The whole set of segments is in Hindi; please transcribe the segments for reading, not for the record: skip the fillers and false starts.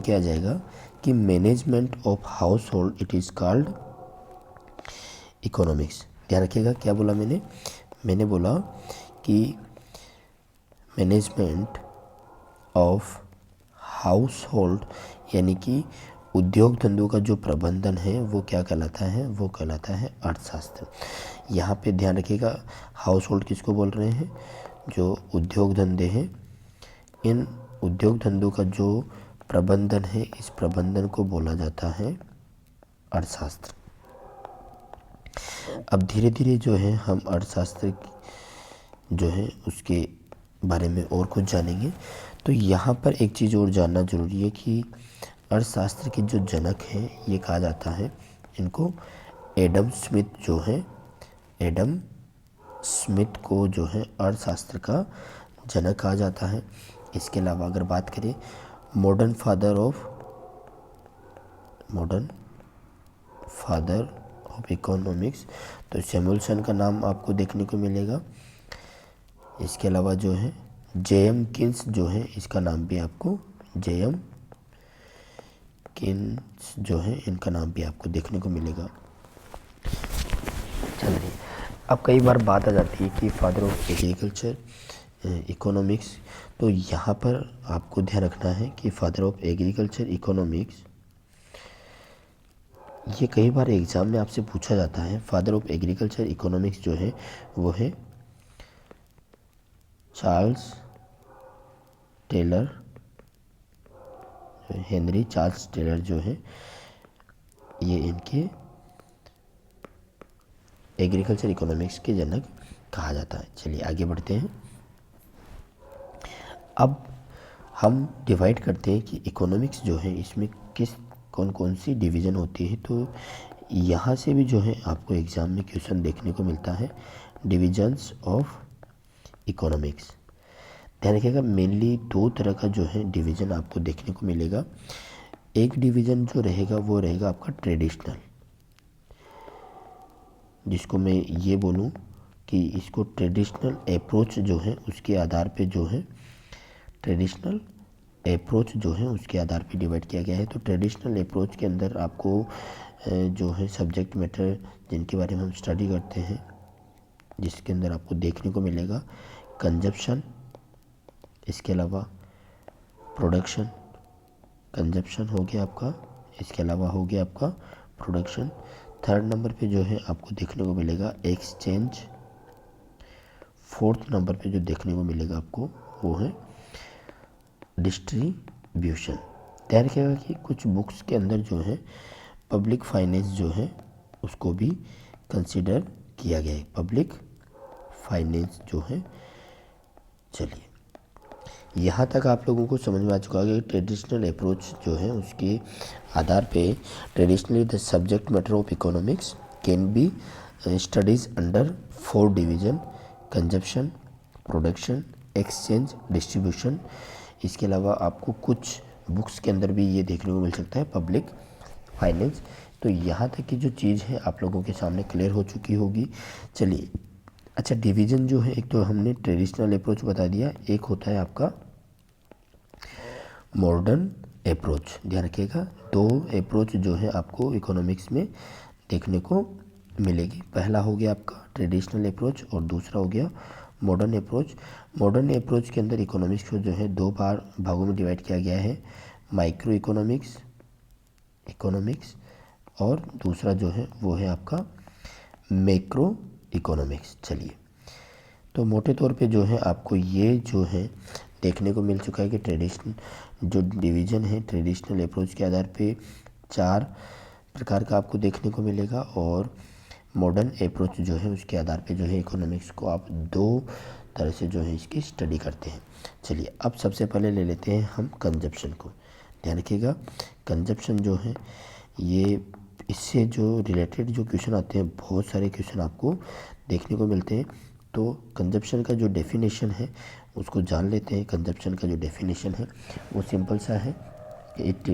क्या आ जाएगा कि management of house hold it is called economics. ध्यान रखिएगा क्या बोला मैंने बोला कि मैनेजमेंट ऑफ हाउस होल्ड यानी कि उद्योग धंधों का जो प्रबंधन है वो क्या कहलाता है, वो कहलाता है अर्थशास्त्र। यहाँ पे ध्यान रखिएगा हाउस होल्ड किसको बोल रहे हैं, जो उद्योग धंधे हैं, इन उद्योग धंधों का जो प्रबंधन है इस प्रबंधन को बोला जाता है अर्थशास्त्र। अब धीरे धीरे जो है हम अर्थशास्त्र जो है उसके बारे में और कुछ जानेंगे। तो यहाँ पर एक चीज़ और जानना जरूरी है कि अर्थशास्त्र के जो जनक हैं ये कहा जाता है इनको एडम स्मिथ जो है, एडम स्मिथ को जो है अर्थशास्त्र का जनक कहा जाता है। इसके अलावा अगर बात करें मॉडर्न फादर ऑफ इकोनॉमिक्स तो सैमुअलसन का नाम आपको देखने को मिलेगा। इसके अलावा जो है जे.एम. किन्स जो है इसका नाम भी आपको जे.एम. किन्स जो है इनका नाम भी आपको देखने को मिलेगा। चलिए अब कई बार बात आ जाती है कि फादर ऑफ एग्रीकल्चर इकोनॉमिक्स, तो यहाँ पर आपको ध्यान रखना है कि फादर ऑफ एग्रीकल्चर इकोनॉमिक्स ये कई बार एग्ज़ाम में आपसे पूछा जाता है। फादर ऑफ एग्रीकल्चर इकोनॉमिक्स जो है वो है Charles Taylor, Henry Charles Taylor जो है ये इनके एग्रीकल्चर इकोनॉमिक्स के जनक कहा जाता है। चलिए आगे बढ़ते हैं। अब हम डिवाइड करते हैं कि इकोनॉमिक्स जो है इसमें कौन कौन सी डिवीज़न होती है। तो यहाँ से भी जो है आपको एग्ज़ाम में क्वेश्चन देखने को मिलता है डिविजन्स ऑफ इकोनॉमिक्स। ध्यान रखिएगा मेनली दो तरह का जो है डिवीज़न आपको देखने को मिलेगा। एक डिवीज़न जो रहेगा वो रहेगा आपका ट्रेडिशनल, जिसको मैं ये बोलूँ कि इसको ट्रेडिशनल अप्रोच जो है उसके आधार पे जो है ट्रेडिशनल अप्रोच जो है उसके आधार पे डिवाइड किया गया है। तो ट्रेडिशनल अप्रोच के अंदर आपको जो है सब्जेक्ट मैटर जिनके बारे में हम स्टडी करते हैं, जिसके अंदर आपको देखने को मिलेगा कंजप्शन, इसके अलावा प्रोडक्शन, कंजप्शन हो गया आपका, इसके अलावा हो गया आपका प्रोडक्शन। थर्ड नंबर पे जो है आपको देखने को मिलेगा एक्सचेंज। फोर्थ नंबर पे जो देखने को मिलेगा आपको वो है डिस्ट्रीब्यूशन। ध्यान रखिएगा कि कुछ बुक्स के अंदर जो है पब्लिक फाइनेंस जो है उसको भी कंसिडर किया गया है, पब्लिक फाइनेंस जो है। चलिए यहाँ तक आप लोगों को समझ में आ चुका है कि ट्रेडिशनल अप्रोच जो है उसके आधार पे traditionally the subject matter of economics can be studies under 4 division consumption, production, exchange, distribution. इसके अलावा आपको कुछ बुक्स के अंदर भी ये देखने को मिल सकता है पब्लिक फाइनेंस। तो यहाँ तक की जो चीज़ है आप लोगों के सामने क्लियर हो चुकी होगी। चलिए अच्छा डिवीज़न जो है एक तो हमने ट्रेडिशनल अप्रोच बता दिया, एक होता है आपका मॉडर्न अप्रोच। ध्यान रखिएगा दो अप्रोच जो है आपको इकोनॉमिक्स में देखने को मिलेगी। पहला हो गया आपका ट्रेडिशनल अप्रोच और दूसरा हो गया मॉडर्न अप्रोच। मॉडर्न अप्रोच के अंदर इकोनॉमिक्स को जो है दो भागों में डिवाइड किया गया है, माइक्रो इकोनॉमिक्स और दूसरा जो है वो है आपका मैक्रो इकोनॉमिक्स। चलिए तो मोटे तौर पे जो है आपको ये जो है देखने को मिल चुका है कि ट्रेडिशनल जो डिवीज़न है ट्रेडिशनल अप्रोच के आधार पे 4 प्रकार का आपको देखने को मिलेगा और मॉडर्न अप्रोच जो है उसके आधार पे जो है इकोनॉमिक्स को आप 2 तरह से जो है इसकी स्टडी करते हैं। चलिए अब सबसे पहले ले लेते हैं हम कंजप्शन को। ध्यान रखिएगा कंजप्शन जो है ये इससे जो रिलेटेड जो क्वेश्चन आते हैं बहुत सारे क्वेश्चन आपको देखने को मिलते हैं। तो कंजप्शन का जो डेफिनेशन है उसको जान लेते हैं। कंजप्शन का जो डेफिनेशन है वो सिंपल सा है, it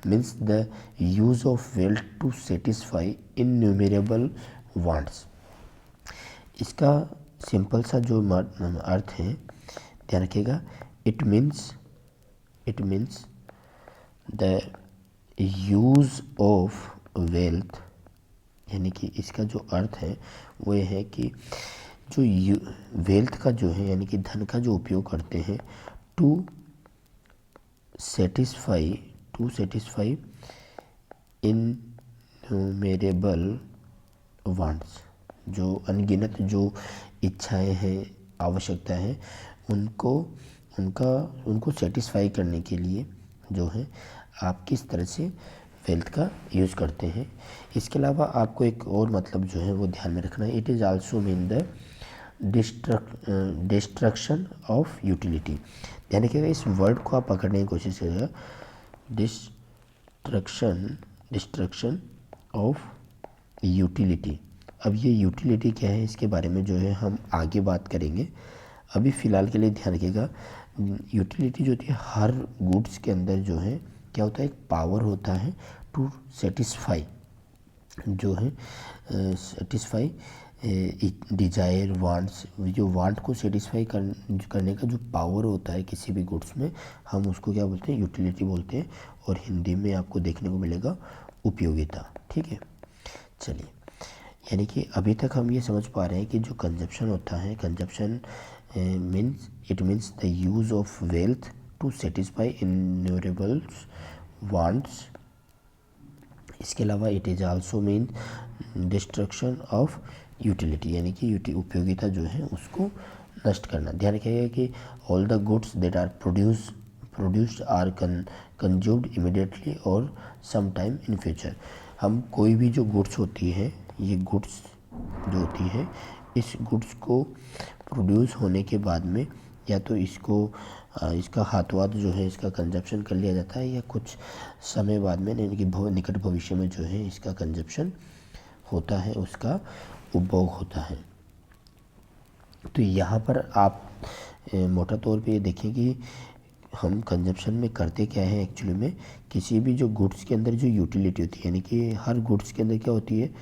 means the use of wealth to satisfy innumerable wants. इसका सिंपल सा जो अर्थ है ध्यान रखिएगा, it means the use of wealth, यानी कि इसका जो अर्थ है वो ये है कि जो वेल्थ का जो है यानी कि धन का जो उपयोग करते हैं टू सेटिस्फाई इनन्यूमरेबल वांट्स, जो अनगिनत जो इच्छाएं हैं, आवश्यकता है, उनको सेटिस्फाई करने के लिए जो है आप किस तरह से वेल्थ का यूज़ करते हैं। इसके अलावा आपको एक और मतलब जो है वो ध्यान में रखना है, it is also mean the destruction of utility, यानी कि इस वर्ड को आप पकड़ने की कोशिश करिएगा, डिस्ट्रक्शन ऑफ यूटिलिटी। अब ये यूटिलिटी क्या है इसके बारे में जो है हम आगे बात करेंगे, अभी फ़िलहाल के लिए ध्यान रखिएगा। यूटिलिटी जो होती है हर गुड्स के अंदर जो है क्या होता है, एक पावर होता है टू सेटिस्फाई, जो है सेटिस्फाई डिजायर वांट्स, जो वांट को सेटिस्फाई करने का जो पावर होता है किसी भी गुड्स में, हम उसको क्या बोलते हैं, यूटिलिटी बोलते हैं, और हिंदी में आपको देखने को मिलेगा उपयोगिता। ठीक है, चलिए, यानी कि अभी तक हम ये समझ पा रहे हैं कि जो कंजप्शन होता है, consumption means the use of wealth to satisfy innumerable wants. इसके अलावा it is also mean destruction of utility, यानी कि उपयोगिता जो है उसको नष्ट करना। ध्यान रखिएगा कि all the goods that are produced are consumed immediately और सम टाइम इन फ्यूचर। हम कोई भी जो गुड्स होती है, ये गुड्स जो होती है, इस गुड्स को प्रोड्यूस होने के बाद में या तो इसका हाथों हाथ जो है इसका कंजप्शन कर लिया जाता है, या कुछ समय बाद में यानी कि निकट भविष्य में जो है इसका कंजप्शन होता है, उसका उपभोग होता है। तो यहाँ पर आप मोटा तौर पे ये देखें कि हम कंजप्शन में करते क्या है एक्चुअली में, किसी भी जो गुड्स के अंदर जो यूटिलिटी होती है, यानी कि हर गुड्स के अंदर क्या होती है,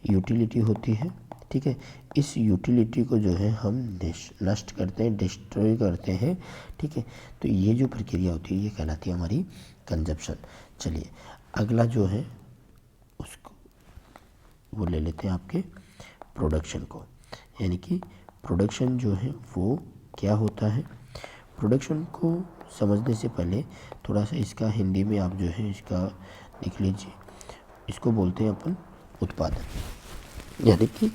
यूटिलिटी होती है। ठीक है, इस यूटिलिटी को जो है हम नष्ट करते हैं, डिस्ट्रॉय करते हैं। ठीक है, तो ये जो प्रक्रिया होती है ये कहलाती है हमारी कंजप्शन। चलिए, अगला जो है उसको वो ले लेते हैं आपके प्रोडक्शन को, यानी कि प्रोडक्शन जो है वो क्या होता है। प्रोडक्शन को समझने से पहले थोड़ा सा इसका हिंदी में आप जो है इसका लिख लीजिए। इसको बोलते हैं अपन उत्पादन, यानी कि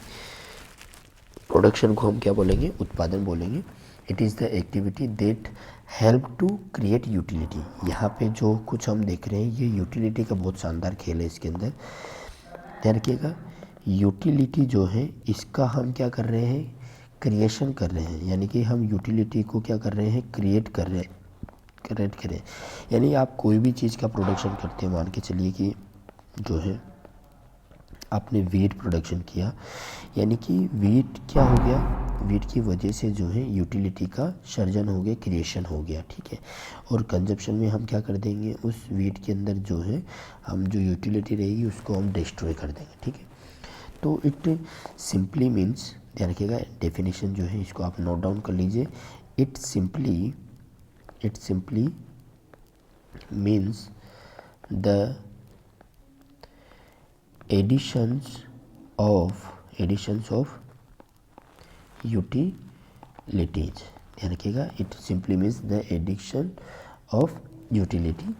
प्रोडक्शन को हम क्या बोलेंगे, उत्पादन बोलेंगे। It is the activity that help to create utility. यहाँ पे जो कुछ हम देख रहे हैं ये यूटिलिटी का बहुत शानदार खेल है इसके अंदर। ध्यान रखिएगा, यूटिलिटी जो है इसका हम क्या कर रहे हैं, क्रिएशन कर रहे हैं, यानी कि हम यूटिलिटी को क्या कर रहे हैं, क्रिएट कर रहे हैं। यानी आप कोई भी चीज़ का प्रोडक्शन करते हैं, मान के चलिए कि जो है आपने वीट प्रोडक्शन किया, यानी कि वीट क्या हो गया, वीट की वजह से जो है यूटिलिटी का सर्जन हो गया, क्रिएशन हो गया। ठीक है, और कंजप्शन में हम क्या कर देंगे, उस वीट के अंदर जो है हम जो यूटिलिटी रहेगी उसको हम डिस्ट्रॉय कर देंगे। ठीक है, तो इट सिंपली मीन्स, ध्यान रखिएगा डेफिनेशन जो है इसको आप नोट डाउन कर लीजिए। It simply means the additions of utilities. ध्यान रखिएगा, it simply means the addition of utility,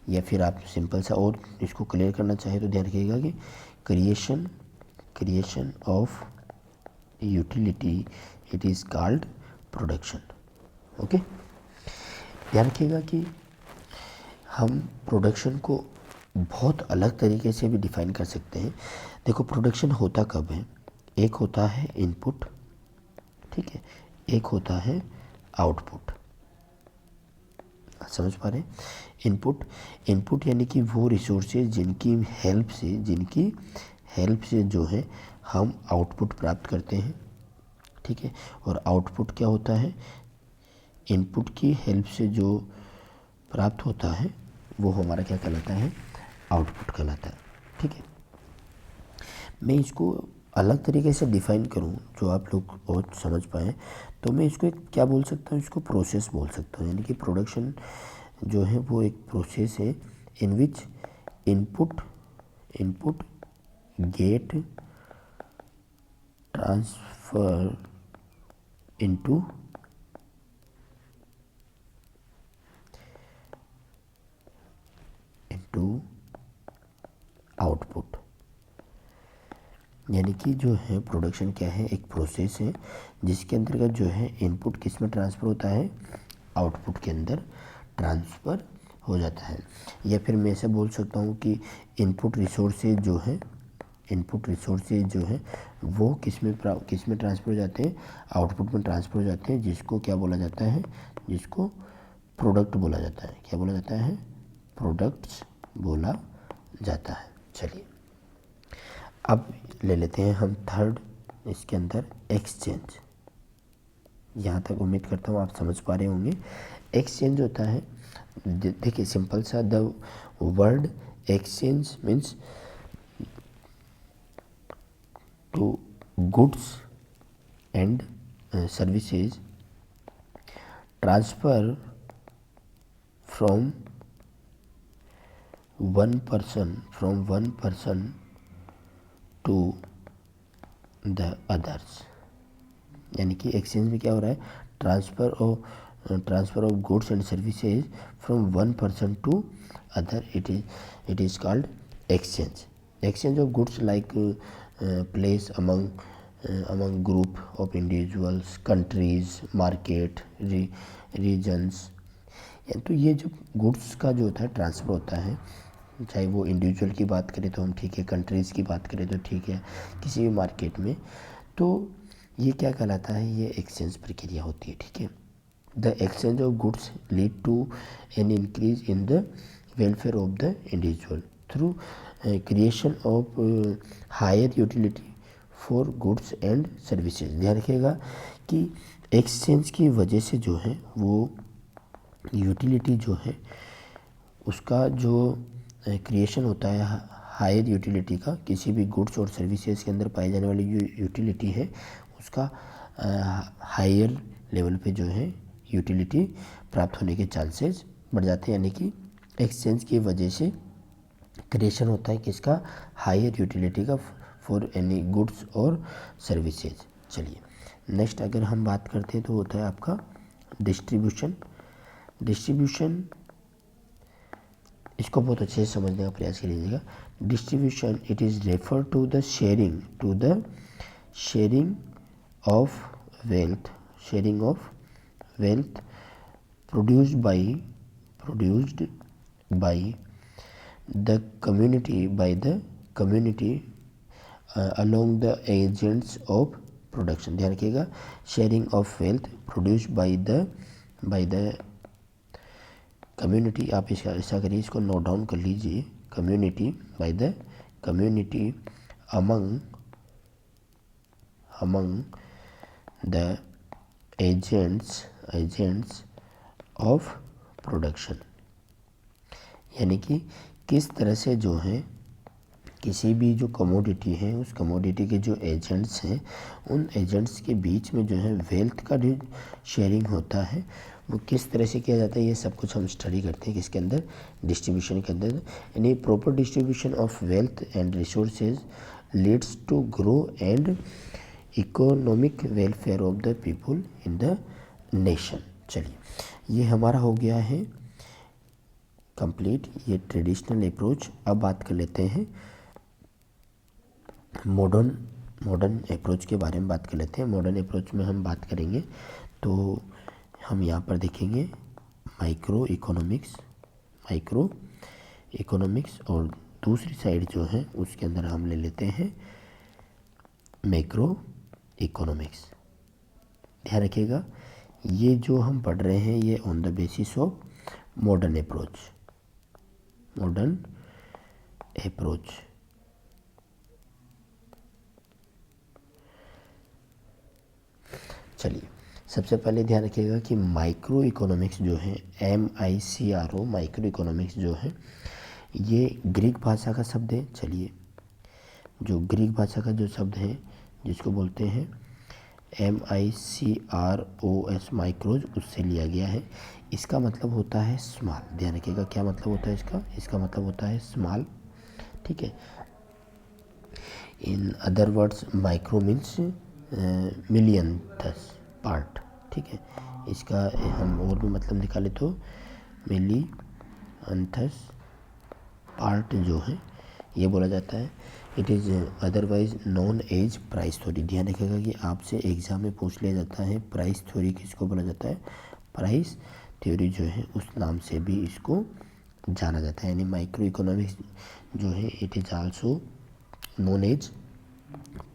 या फिर आप सिंपल सा और इसको क्लियर करना चाहे तो ध्यान रखिएगा कि creation of utility, it is called production. Okay, ध्यान रखिएगा कि हम प्रोडक्शन को बहुत अलग तरीके से भी डिफाइन कर सकते हैं। देखो, प्रोडक्शन होता कब है, एक होता है इनपुट, ठीक है, एक होता है आउटपुट। समझ पा रहे हैं, इनपुट यानी कि वो रिसोर्सेज जिनकी हेल्प से जो है हम आउटपुट प्राप्त करते हैं। ठीक है, और आउटपुट क्या होता है, इनपुट की हेल्प से जो प्राप्त होता है वो हमारा क्या कहलाता है, आउटपुट कहलाता है। ठीक है, मैं इसको अलग तरीके से डिफ़ाइन करूं जो आप लोग और समझ पाएँ, तो मैं इसको क्या बोल सकता हूँ, इसको प्रोसेस बोल सकता हूँ। यानी कि प्रोडक्शन जो है वो एक प्रोसेस है in which input get transfer into output. यानी कि जो है प्रोडक्शन क्या है, एक प्रोसेस है जिसके अंतर्गत जो है इनपुट किस में ट्रांसफ़र होता है, आउटपुट के अंदर ट्रांसफ़र हो जाता है। या फिर मैं ऐसे बोल सकता हूँ कि इनपुट रिसोर्सेज जो है वो किस में ट्रांसफ़र हो जाते हैं, आउटपुट में ट्रांसफ़र हो जाते हैं, जिसको क्या बोला जाता है, जिसको प्रोडक्ट बोला जाता है। क्या बोला जाता है, प्रोडक्ट्स बोला जाता है। चलिए अब ले लेते हैं हम थर्ड, इसके अंदर एक्सचेंज। यहाँ तक उम्मीद करता हूँ आप समझ पा रहे होंगे। एक्सचेंज होता है, देखिए सिंपल सा, the word exchange means to goods and services transfer from one person to the others. यानी कि एक्सचेंज में क्या हो रहा है, transfer of goods and services from one person to other, it is called exchange. Exchange of goods like place among group of individuals, countries, market, regions. तो ये जो गुड्स का जो होता है ट्रांसफ़र होता है, चाहे वो इंडिविजुअल की बात करें तो हम ठीक है, कंट्रीज़ की बात करें तो ठीक है, किसी भी मार्केट में, तो ये क्या कहलाता है, ये एक्सचेंज प्रक्रिया होती है। ठीक है, the exchange of goods lead to an increase in the welfare of the individual through creation of higher utility for goods and services. ध्यान रखिएगा कि एक्सचेंज की वजह से जो है वो यूटिलिटी जो है उसका जो क्रिएशन होता है हायर यूटिलिटी का, किसी भी गुड्स और सर्विसेज के अंदर पाई जाने वाली जो यूटिलिटी है उसका हायर लेवल पे जो है यूटिलिटी प्राप्त होने के चांसेस बढ़ जाते हैं। यानी कि एक्सचेंज की वजह से क्रिएशन होता है किसका, हायर यूटिलिटी का फॉर एनी गुड्स और सर्विसेज। चलिए नेक्स्ट अगर हम बात करते हैं तो होता है आपका डिस्ट्रीब्यूशन। इसको बहुत अच्छे से समझने का प्रयास कीजिएगा। Distribution it is refer to the sharing of wealth produced by the community along the agents of production। ध्यान रखिएगा, sharing of wealth produced by the community. आप इसका ऐसा करिए, इसको नोट डाउन कर लीजिए, community, by the community among the agents of production. यानी कि किस तरह से जो है किसी भी जो कमोडिटी है उस कमोडिटी के जो एजेंट्स हैं उन एजेंट्स के बीच में जो है वेल्थ का जो शेयरिंग होता है वो किस तरह से किया जाता है, ये सब कुछ हम स्टडी करते हैं किसके अंदर, डिस्ट्रीब्यूशन के अंदर। यानी proper distribution of wealth and resources leads to grow and economic welfare of the people in the nation. चलिए ये हमारा हो गया है कंप्लीट, ये ट्रेडिशनल अप्रोच। अब बात कर लेते हैं मॉडर्न अप्रोच के बारे में बात कर लेते हैं। मॉडर्न अप्रोच में हम बात करेंगे तो हम यहाँ पर देखेंगे माइक्रो इकोनॉमिक्स और दूसरी साइड जो है उसके अंदर हम ले लेते हैं मैक्रो इकोनॉमिक्स। ध्यान रखिएगा ये जो हम पढ़ रहे हैं ये on the basis of modern approach. चलिए सबसे पहले ध्यान रखिएगा कि माइक्रो इकोनॉमिक्स जो है MICRO माइक्रो इकोनॉमिक्स जो है ये ग्रीक भाषा का शब्द है। चलिए जो ग्रीक भाषा का जो शब्द है जिसको बोलते हैं MICROS माइक्रोज उससे लिया गया है। इसका मतलब होता है स्मॉल। ध्यान रखिएगा क्या मतलब होता है इसका मतलब होता है स्मॉल। ठीक है। In other words micro means millionths part. ठीक है। इसका हम और भी मतलब निकाले तो मिलियंथस पार्ट जो है ये बोला जाता है। It is otherwise known as price theory. ध्यान रखिएगा कि आपसे एग्जाम में पूछ लिया जाता है प्राइस थ्योरी किसको बोला जाता है। प्राइस थ्योरी जो है उस नाम से भी इसको जाना जाता है। यानी माइक्रो इकोनॉमिक्स जो है it is also known as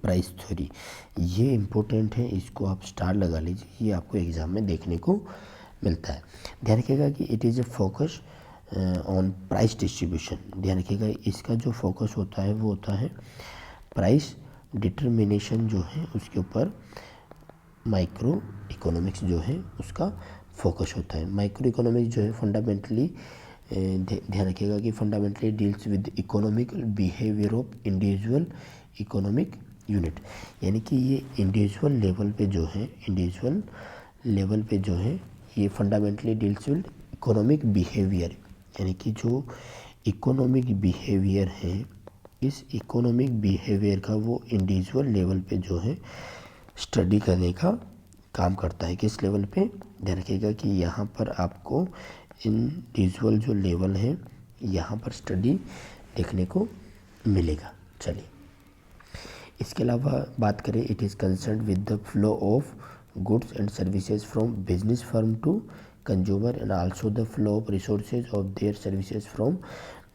price theory. ये इम्पोर्टेंट है, इसको आप स्टार लगा लीजिए, ये आपको एग्ज़ाम में देखने को मिलता है। ध्यान रखिएगा कि it is a focus on price distribution. ध्यान रखिएगा इसका जो फोकस होता है वो होता है प्राइस डिटर्मिनेशन जो है उसके ऊपर माइक्रो इकोनॉमिक्स जो है उसका फोकस होता है। माइक्रो इकोनॉमिक्स जो है फंडामेंटली ध्यान रखिएगा कि fundamentally deals with economical behaviour of individual economic unit. यानी कि ये इंडिविजुअल लेवल पे जो है ये fundamentally deals with economic behaviour. यानी कि जो इकोनॉमिक बिहेवियर है इस इकोनॉमिक बिहेवियर का वो इंडिविजुअल लेवल पे जो है स्टडी करने का काम करता है। किस लेवल पे? ध्यान रखिएगा कि यहाँ पर आपको इंडिविजुअल जो लेवल है यहाँ पर स्टडी देखने को मिलेगा। चलिए इसके अलावा बात करें, it is concern with the flow of goods and services from business firm to consumer and also the flow of resources of their services from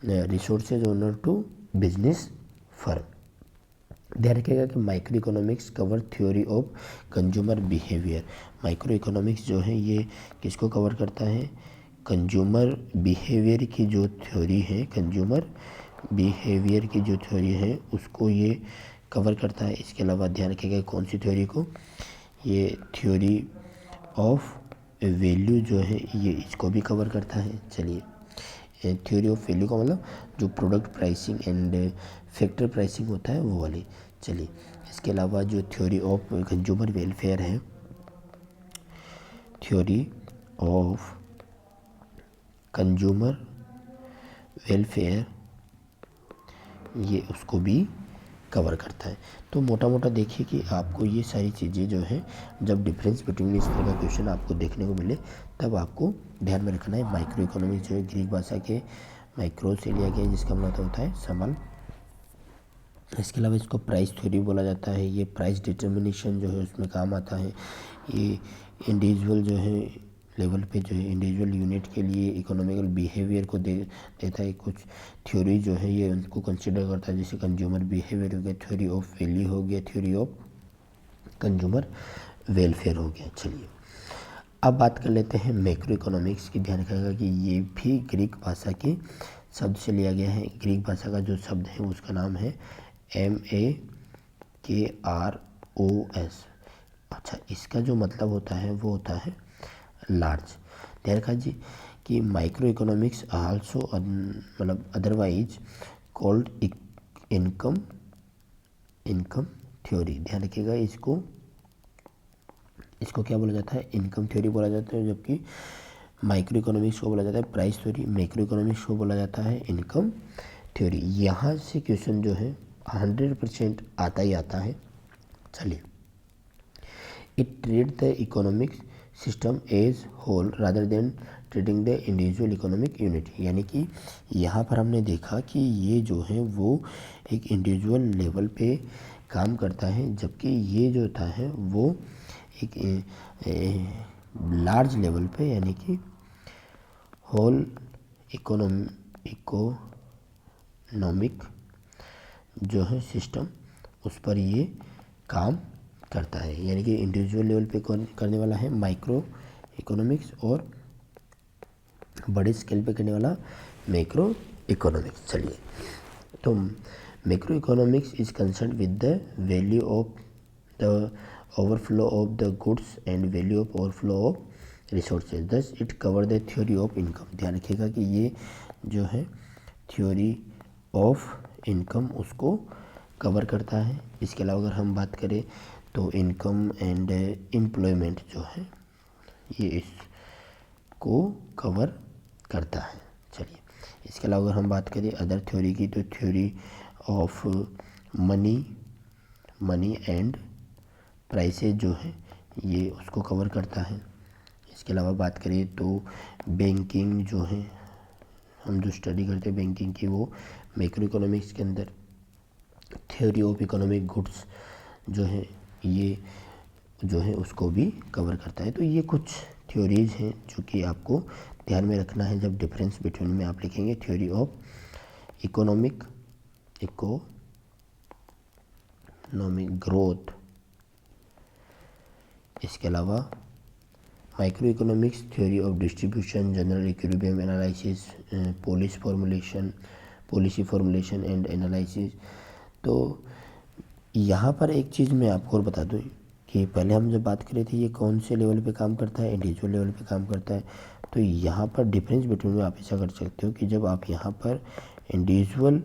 resources owner to business firm. ध्यान रखिएगा कि micro economics cover theory of consumer behaviour. Micro economics जो है ये किसको कवर करता है? कंज्यूमर बिहेवियर की जो थ्योरी है, कंज्यूमर बिहेवियर की जो थ्योरी है उसको ये कवर करता है। इसके अलावा ध्यान रखिएगा कौन सी थ्योरी को? ये थ्योरी ऑफ वैल्यू जो है ये इसको भी कवर करता है। चलिए थ्योरी ऑफ वैल्यू का मतलब जो product pricing and factor pricing होता है वो वाली। चलिए इसके अलावा जो थ्योरी ऑफ कंज्यूमर वेलफेयर है, थ्योरी ऑफ कंज्यूमर वेलफेयर ये उसको भी कवर करता है। तो मोटा मोटा देखिए कि आपको ये सारी चीज़ें जो है जब डिफरेंस बिटवीन इस तरह का क्वेश्चन आपको देखने को मिले तब आपको ध्यान में रखना है। माइक्रो इकोनॉमिक्स जो है ग्रीक भाषा के माइक्रो से लिया गया है जिसका मतलब होता है समल। इसके अलावा इसको प्राइस थ्योरी बोला जाता है। ये प्राइस डिटर्मिनेशन जो है उसमें काम आता है। ये इंडिविजुअल जो है लेवल पे जो है इंडिविजुअल यूनिट के लिए इकोनॉमिकल बिहेवियर को देता है। कुछ थ्योरी जो है ये उनको कंसिडर करता है, जैसे कंज्यूमर बिहेवियर हो गया, थ्योरी ऑफ वैल्यू हो गया, थ्योरी ऑफ कंज्यूमर वेलफेयर हो गया। चलिए अब बात कर लेते हैं मैक्रो इकोनॉमिक्स की। ध्यान रखिएगा कि ये भी ग्रीक भाषा के शब्द से लिया गया है। ग्रीक भाषा का जो शब्द है उसका नाम है MAKROS। अच्छा, इसका जो मतलब होता है वो होता है लार्ज। ध्यान रखा जी कि माइक्रो इकोनॉमिक्स आल्सो मतलब अदरवाइज कॉल्ड इनकम थ्योरी। ध्यान रखिएगा इसको क्या बोला जाता है? इनकम थ्योरी बोला जाता है। जबकि माइक्रो इकोनॉमिक्स को बोला जाता है प्राइस थ्योरी, मैक्रो इकोनॉमिक्स को बोला जाता है इनकम थ्योरी। यहाँ से क्वेश्चन जो है 100% आता ही आता है। चलिए, it treat the economic system as whole rather than treating the individual economic unit. यानी कि यहाँ पर हमने देखा कि ये जो है वो एक इंडिविजुअल लेवल पे काम करता है, जबकि ये जो होता है वो एक लार्ज लेवल पे यानी कि होल इकोनॉमिक जो है सिस्टम उस पर ये काम करता है। यानी कि इंडिविजुअल लेवल पे करने वाला है माइक्रो इकोनॉमिक्स और बड़े स्केल पे करने वाला मैक्रो इकोनॉमिक्स। चलिए, तो macro economics is concern with the value of the overflow of the goods and value of overflow of resources, thus it cover the theory of income. ध्यान रखिएगा कि ये जो है थ्योरी ऑफ इनकम उसको कवर करता है। इसके अलावा अगर हम बात करें तो इनकम एंड एम्प्लॉयमेंट जो है ये इसको कवर करता है। चलिए, इसके अलावा अगर हम बात करें अदर थ्योरी की, तो theory of money and prices जो है ये उसको कवर करता है। इसके अलावा बात करें तो बैंकिंग जो है, हम जो स्टडी करते हैं बैंकिंग की, वो मैक्रो इकोनॉमिक्स के अंदर थ्योरी ऑफ इकोनॉमिक गुड्स जो है ये जो है उसको भी कवर करता है। तो ये कुछ थ्योरीज हैं जो कि आपको ध्यान में रखना है जब डिफरेंस बिटवीन में आप लिखेंगे थ्योरी ऑफ इकोनॉमिक ग्रोथ। इसके अलावा micro economics theory of distribution, general equilibrium analysis, policy formulation and analysis. तो यहाँ पर एक चीज़ मैं आपको और बता दूँ कि पहले हम जब बात कर रहे थे ये कौन से लेवल पे काम करता है, इंडिविजुअल लेवल पे काम करता है। तो यहाँ पर डिफरेंस बिटवीन में आप ऐसा कर सकते हो कि जब आप यहाँ पर इंडिविजुअल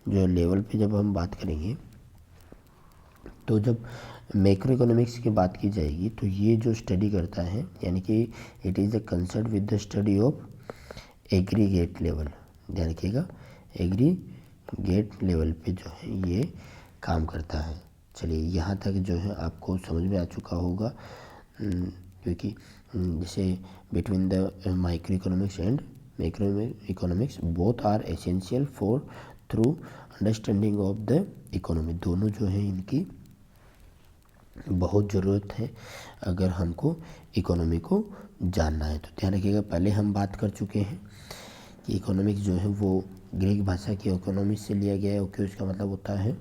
जो लेवल पे जब हम बात करेंगे, तो जब मैक्रो इकोनॉमिक्स की बात की जाएगी तो ये जो स्टडी करता है, यानी कि it is the concern with the study of aggregate level. ध्यान रखिएगा, एग्रीगेट लेवल पे जो है ये काम करता है। चलिए, यहाँ तक जो है आपको समझ में आ चुका होगा, क्योंकि जैसे between the micro economics and macro economics both are essential for through understanding of the economy. दोनों जो है इनकी बहुत ज़रूरत है अगर हमको इकोनॉमी को जानना है। तो ध्यान रखिएगा, पहले हम बात कर चुके हैं कि इकोनॉमिक्स जो है वो ग्रीक भाषा की इकोनॉमिक्स से लिया गया है। ओके, उसका मतलब होता है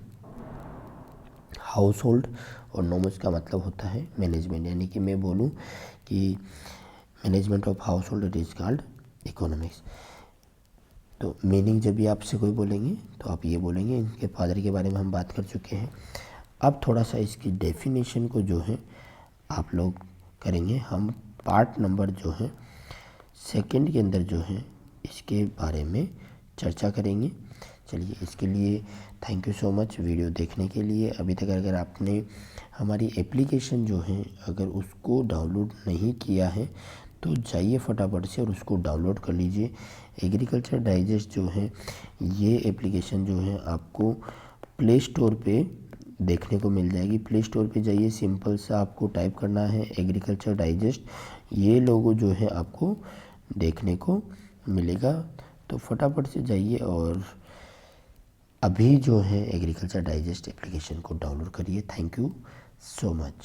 हाउस होल्ड, और नोमस का मतलब होता है मैनेजमेंट। यानी कि मैं बोलूँ कि management of house hold it is called economics. तो मीनिंग जब भी आपसे कोई बोलेंगे तो आप ये बोलेंगे। इनके फादर के बारे में हम बात कर चुके हैं। अब थोड़ा सा इसकी डेफिनेशन को जो है आप लोग करेंगे। हम पार्ट नंबर जो है सेकंड के अंदर जो है इसके बारे में चर्चा करेंगे। चलिए, इसके लिए thank you so much video देखने के लिए। अभी तक अगर आपने हमारी एप्लीकेशन जो है अगर उसको डाउनलोड नहीं किया है तो जाइए फटाफट से और उसको डाउनलोड कर लीजिए। एग्रीकल्चर डाइजेस्ट जो है ये एप्लीकेशन जो है आपको प्ले स्टोर पे देखने को मिल जाएगी। प्ले स्टोर पे जाइए, सिंपल सा आपको टाइप करना है एग्रीकल्चर डाइजेस्ट। ये लोगो जो है आपको देखने को मिलेगा। तो फटाफट से जाइए और अभी जो है एग्रीकल्चर डाइजेस्ट एप्लीकेशन को डाउनलोड करिए। Thank you so much.